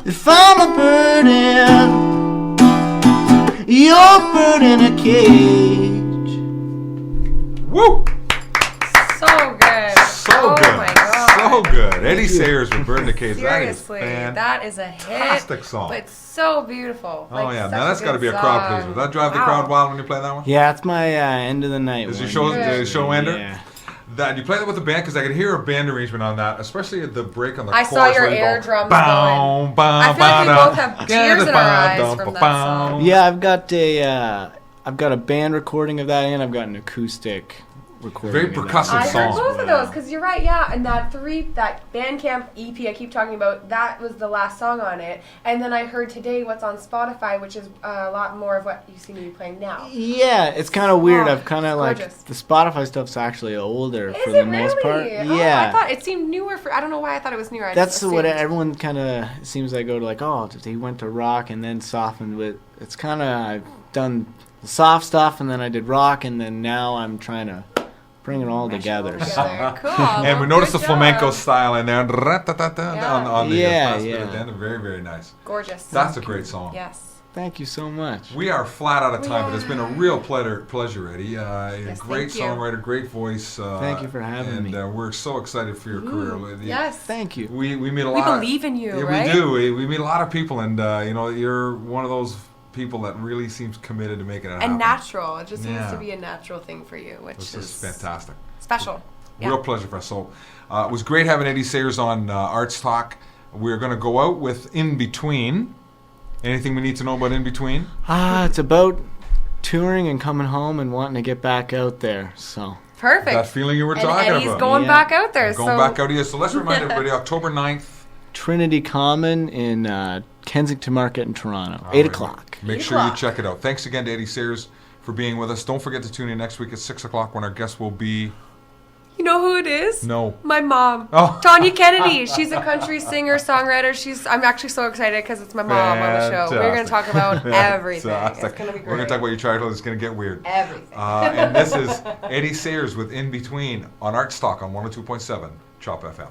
If I'm a burden, you're a bird in a cage. Woo! So good. So Oh good. my god. So good. Eddie Sayers with Bird in the Cage. Seriously, that that is a hit. fantastic song. But so beautiful. Oh yeah, such now that's got to good be a crowd song. pleaser. Does that drive the Wow. crowd wild when you play that one? Yeah, it's my end of the night. Is one. your show ender? Yeah. That you play that with the band because I could hear a band arrangement on that, especially at the break on the I chorus. saw your where you air go, drums bow, going. bow, I feel like we bow, both have da, tears in our eyes da, from that bow. song. Yeah, I've got a band recording of that, and I've got an acoustic recording. Very of that. percussive I heard song. both of those because you're right, yeah. And that Bandcamp EP I keep talking about, that was the last song on it. And then I heard today what's on Spotify, which is a lot more of what you seem to be playing now. Yeah, it's kind of weird. Oh, I've kind of like gorgeous. the Spotify stuff's actually older Is for it the really? most part. Oh, Yeah, I thought it seemed newer. I don't know why I thought it was newer. I that's just what assumed. everyone kind of seems like go to, like, oh, he went to rock and then softened with. It's kind of, I've done the soft stuff and then I did rock and then now I'm trying to bring it all together. So. Cool. And we Well, noticed the good flamenco job. style in there on the Yeah, fast bit yeah. at the end. Very, very nice. Gorgeous. That's a great song. Yes. Thank you so much. We are flat out of time, but it's been a real pleasure, Eddie. Great thank you. songwriter, great voice. Thank you for having and, me. we're so excited for your career. Yes. Thank you. We meet a We lot. believe in you, Yeah, right? We do. We meet a lot of people, and you're one of those people that really seems committed to making it happen. And natural. It just Yeah. seems to be a natural thing for you, which This is is fantastic. special. Yeah. Real pleasure for us. So it was great having Eddie Sayers on Arts Talk. We're going to go out with In Between. Anything we need to know about In Between? It's about touring and coming home and wanting to get back out there. So Perfect. That feeling you were and talking Eddie's about. going Yeah. back out there. Going back out here. So let's remind everybody, October 9th. Trinity Common in Kensington Market in Toronto, All 8 right. o'clock. Make 8 sure you o'clock. check it out. Thanks again to Eddie Sayers for being with us. Don't forget to tune in next week at 6 o'clock when our guest will be... You know who it is? No. My mom. Oh. Tanya Kennedy. She's a country singer, songwriter. I'm actually so excited because it's my mom on the show. We're going to talk about everything. It's Fantastic. going to be great. We're going to talk about your childhood. It's going to get weird. everything. And this is Eddie Sayers with In Between on Arts Talk on 102.7 Chop FM.